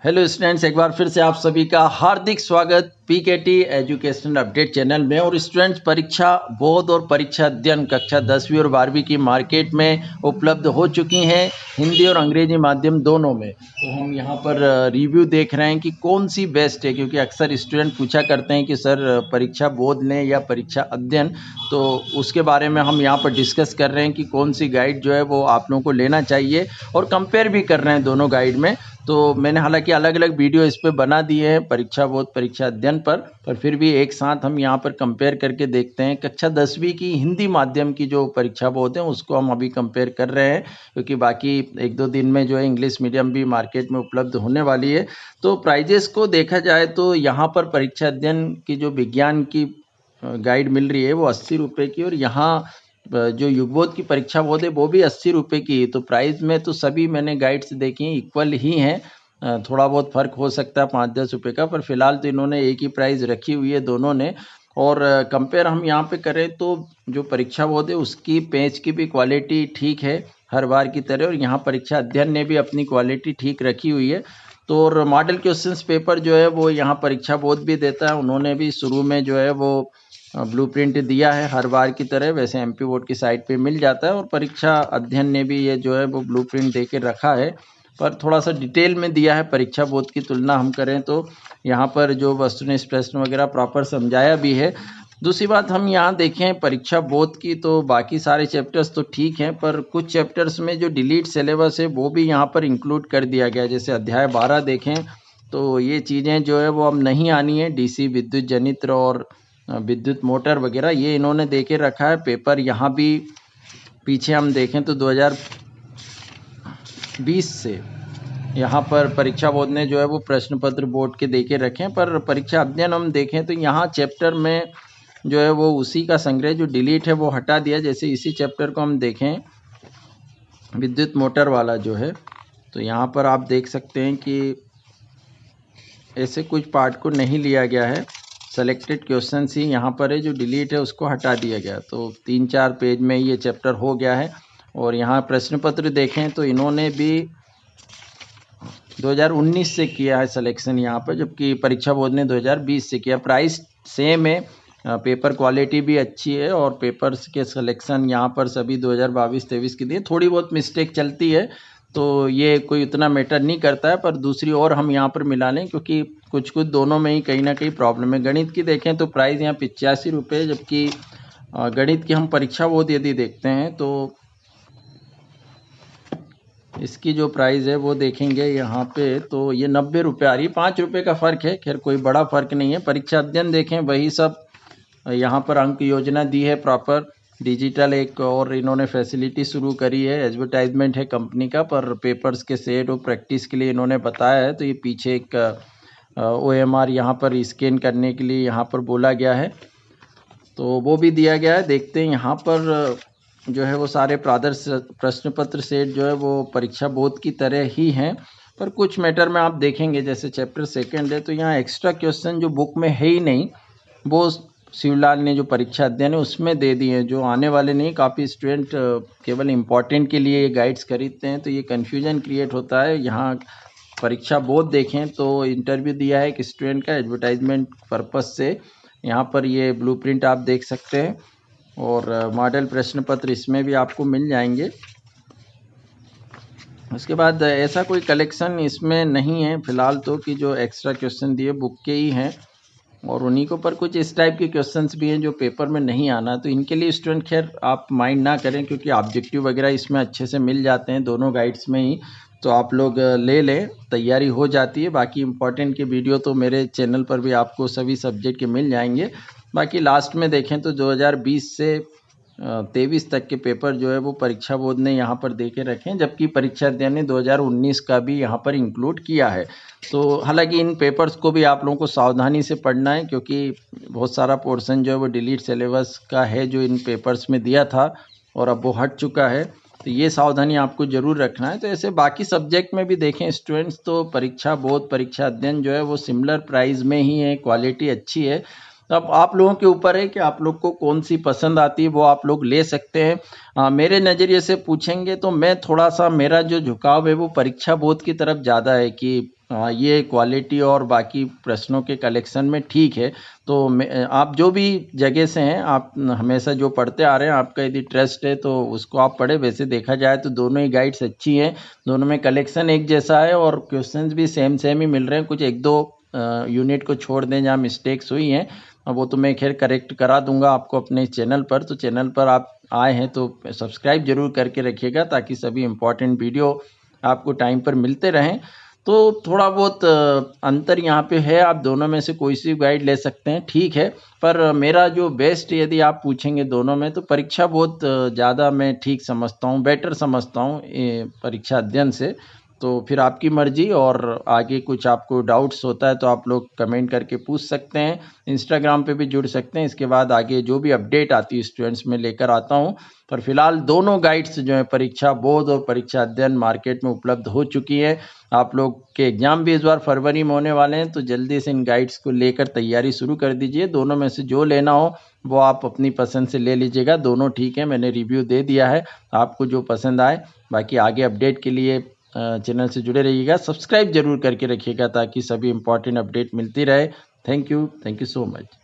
Hello students, एक बार फिर से आप सभी का हार्दिक स्वागत पीकेटी एजुकेशनल अपडेट चैनल में। और स्टूडेंट्स, परीक्षा बोध और परीक्षा अध्ययन कक्षा 10वीं और 12वीं की मार्केट में उपलब्ध हो चुकी हैं, हिंदी और अंग्रेजी माध्यम दोनों में। तो हम यहाँ पर रिव्यू देख रहे हैं कि कौन सी बेस्ट है, क्योंकि अक्सर स्टूडेंट पूछा करते हैं कि सर परीक्षा बोध लें या परीक्षा अध्ययन। तो उसके बारे में हम यहाँ पर डिस्कस कर रहे हैं कि कौन सी गाइड जो है वो आप लोगों को लेना चाहिए, और कंपेयर भी कर रहे हैं दोनों गाइड में। तो मैंने हालांकि अलग अलग वीडियो इस पे बना दिए हैं परीक्षा बोध परीक्षा अध्ययन पर फिर भी एक साथ हम यहाँ पर कंपेयर करके देखते हैं। कक्षा 10वीं की हिंदी माध्यम की जो परीक्षा बोध है उसको हम अभी कंपेयर कर रहे हैं, क्योंकि बाकी एक दो दिन में जो है इंग्लिश मीडियम भी मार्केट में उपलब्ध होने वाली है। तो प्राइजेस को देखा जाए तो यहाँ पर परीक्षा अध्ययन की जो विज्ञान की गाइड मिल रही है वो 80 रुपये की, और यहाँ जो युगबोध की परीक्षा बोध है वो भी 80 रुपये की। तो प्राइस में तो सभी मैंने गाइड्स देखी हैं इक्वल ही हैं, थोड़ा बहुत फ़र्क हो सकता है 5-10 रुपये का, पर फिलहाल तो इन्होंने एक ही प्राइस रखी हुई है दोनों ने। और कंपेयर हम यहाँ पे करें तो जो परीक्षा बोध है उसकी पेज की भी क्वालिटी ठीक है हर बार की तरह, और यहाँ परीक्षा अध्ययन ने भी अपनी क्वालिटी ठीक रखी हुई है। तो और मॉडल क्वेश्चंस पेपर जो है वो यहाँ परीक्षा बोध भी देता है, उन्होंने भी शुरू में जो है वो ब्लूप्रिंट दिया है हर बार की तरह, वैसे एमपी बोर्ड की साइट पे मिल जाता है। और परीक्षा अध्ययन ने भी ये जो है वो ब्लूप्रिंट दे के रखा है, पर थोड़ा सा डिटेल में दिया है परीक्षा बोध की तुलना हम करें तो। यहाँ पर जो वस्तुनिष्ठ प्रश्न वगैरह प्रॉपर समझाया भी है। दूसरी बात हम यहाँ देखें परीक्षा बोध की, तो बाकी सारे चैप्टर्स तो ठीक हैं, पर कुछ चैप्टर्स में जो डिलीट सिलेबस है वो भी यहाँ पर इंक्लूड कर दिया गया है। जैसे अध्याय 12 देखें तो ये चीज़ें जो है वो अब नहीं आनी है, डीसी विद्युत जनित्र और विद्युत मोटर वगैरह ये इन्होंने दे के रखा है। पेपर यहाँ भी पीछे हम देखें तो 2020 से यहाँ पर परीक्षा बोर्ड ने जो है वो प्रश्न पत्र बोर्ड के दे के रखे हैं। पर परीक्षा अध्ययन हम देखें तो यहाँ चैप्टर में जो है वो उसी का संग्रह जो डिलीट है वो हटा दिया। जैसे इसी चैप्टर को हम देखें विद्युत मोटर वाला जो है, तो यहाँ पर आप देख सकते हैं कि ऐसे कुछ पार्ट को नहीं लिया गया है, सेलेक्टेड क्वेश्चन ही यहाँ पर है, जो डिलीट है उसको हटा दिया गया। तो 3-4 पेज में ये चैप्टर हो गया है। और यहाँ प्रश्न पत्र देखें तो इन्होंने भी 2019 से किया है सिलेक्शन यहाँ पर, जबकि परीक्षा बोर्ड ने 2020 से किया। प्राइस सेम है, पेपर क्वालिटी भी अच्छी है, और पेपर्स के सिलेक्शन यहाँ पर सभी 2022-23 के दिए। थोड़ी बहुत मिस्टेक चलती है तो ये कोई उतना मैटर नहीं करता है, पर दूसरी और हम यहाँ पर मिला लें क्योंकि कुछ कुछ दोनों में ही कहीं ना कहीं प्रॉब्लम है। गणित की देखें तो प्राइस यहाँ 85 रुपये, जबकि गणित की हम परीक्षा बोध यदि देखते हैं तो इसकी जो प्राइस है वो देखेंगे यहाँ पे तो ये 90 रुपये आ रही है, 5 रुपये का फ़र्क है, खैर कोई बड़ा फ़र्क नहीं है। परीक्षा अध्ययन देखें वही सब, यहाँ पर अंक योजना दी है प्रॉपर, डिजिटल एक और इन्होंने फैसिलिटी शुरू करी है, एडवर्टाइजमेंट है कंपनी का, पर पेपर्स के सेट और प्रैक्टिस के लिए इन्होंने बताया है। तो ये पीछे एक OMR यहाँ पर स्कैन करने के लिए यहाँ पर बोला गया है, तो वो भी दिया गया है। देखते हैं यहाँ पर जो है वो सारे प्रादर्श प्रश्न पत्र सेट जो है वो परीक्षा बोध की तरह ही हैं, पर कुछ मैटर में आप देखेंगे जैसे चैप्टर 2 है तो यहाँ एक्स्ट्रा क्वेश्चन जो बुक में है ही नहीं, वो शिवलाल ने जो परीक्षा अध्ययन है उसमें दे दिए हैं, जो आने वाले नहीं। काफ़ी स्टूडेंट केवल इम्पॉर्टेंट के लिए ये गाइड्स खरीदते हैं, तो ये कन्फ्यूजन क्रिएट होता है। यहाँ परीक्षा बोध देखें तो इंटरव्यू दिया है एक स्टूडेंट का एडवर्टाइजमेंट पर्पज़ से, यहाँ पर ये ब्लूप्रिंट आप देख सकते हैं, और मॉडल प्रश्न पत्र इसमें भी आपको मिल जाएंगे। उसके बाद ऐसा कोई कलेक्शन इसमें नहीं है फिलहाल तो, कि जो एक्स्ट्रा क्वेश्चन दिए बुक के ही हैं, और उन्हीं के ऊपर कुछ इस टाइप के क्वेश्चंस भी हैं जो पेपर में नहीं आना। तो इनके लिए स्टूडेंट खैर आप माइंड ना करें, क्योंकि ऑब्जेक्टिव वगैरह इसमें अच्छे से मिल जाते हैं दोनों गाइड्स में ही, तो आप लोग ले लें, तैयारी हो जाती है। बाकी इंपॉर्टेंट के वीडियो तो मेरे चैनल पर भी आपको सभी सब्जेक्ट के मिल जाएंगे। बाकी लास्ट में देखें तो 2020 से 23 तक के पेपर जो है वो परीक्षा बोर्ड ने यहाँ पर दे के रखे हैं, जबकि परीक्षा अध्ययन ने 2019 का भी यहाँ पर इंक्लूड किया है। तो हालांकि इन पेपर्स को भी आप लोगों को सावधानी से पढ़ना है, क्योंकि बहुत सारा पोर्शन जो है वो डिलीट सिलेबस का है जो इन पेपर्स में दिया था, और अब वो हट चुका है, तो ये सावधानी आपको ज़रूर रखना है। तो ऐसे बाकी सब्जेक्ट में भी देखें स्टूडेंट्स तो परीक्षा बोर्ड परीक्षा अध्ययन जो है वो सिमिलर प्राइस में ही है, क्वालिटी अच्छी है। अब आप लोगों के ऊपर है कि आप लोग को कौन सी पसंद आती है, वो आप लोग ले सकते हैं। मेरे नज़रिए से पूछेंगे तो मैं थोड़ा सा, मेरा जो झुकाव है वो परीक्षा बोर्ड की तरफ ज़्यादा है, कि ये क्वालिटी और बाकी प्रश्नों के कलेक्शन में ठीक है। तो आप जो भी जगह से हैं, आप हमेशा जो पढ़ते आ रहे हैं, आपका यदि ट्रस्ट है तो उसको आप पढ़े। वैसे देखा जाए तो दोनों ही गाइड्स अच्छी हैं, दोनों में कलेक्शन एक जैसा है और क्वेश्चंस भी सेम सेम ही मिल रहे हैं। कुछ एक दो यूनिट को छोड़ दें जहाँ मिस्टेक्स हुई हैं, वो तो मैं खैर करेक्ट करा दूंगा आपको अपने चैनल पर। तो चैनल पर आप आए हैं तो सब्सक्राइब जरूर करके रखिएगा, ताकि सभी इम्पोर्टेंट वीडियो आपको टाइम पर मिलते रहें। तो थोड़ा बहुत अंतर यहाँ पे है, आप दोनों में से कोई सी गाइड ले सकते हैं, ठीक है। पर मेरा जो बेस्ट यदि आप पूछेंगे दोनों में, तो परीक्षा बहुत ज़्यादा मैं ठीक समझता हूँ, बेटर समझता हूँ परीक्षा अध्ययन से। तो फिर आपकी मर्जी, और आगे कुछ आपको डाउट्स होता है तो आप लोग कमेंट करके पूछ सकते हैं। इंस्टाग्राम पे भी जुड़ सकते हैं, इसके बाद आगे जो भी अपडेट आती है स्टूडेंट्स में लेकर आता हूँ। पर फिलहाल दोनों गाइड्स जो है परीक्षा बोध और परीक्षा अध्ययन मार्केट में उपलब्ध हो चुकी है। आप लोग के एग्जाम भी इस बार फरवरी में होने वाले हैं, तो जल्दी से इन गाइड्स को लेकर तैयारी शुरू कर दीजिए। दोनों में से जो लेना हो वो आप अपनी पसंद से ले लीजिएगा, दोनों ठीक है, मैंने रिव्यू दे दिया है, आपको जो पसंद आए। बाकी आगे अपडेट के लिए चैनल से जुड़े रहिएगा, सब्सक्राइब जरूर करके रखिएगा ताकि सभी इंपॉर्टेंट अपडेट मिलती रहे। Thank you so much.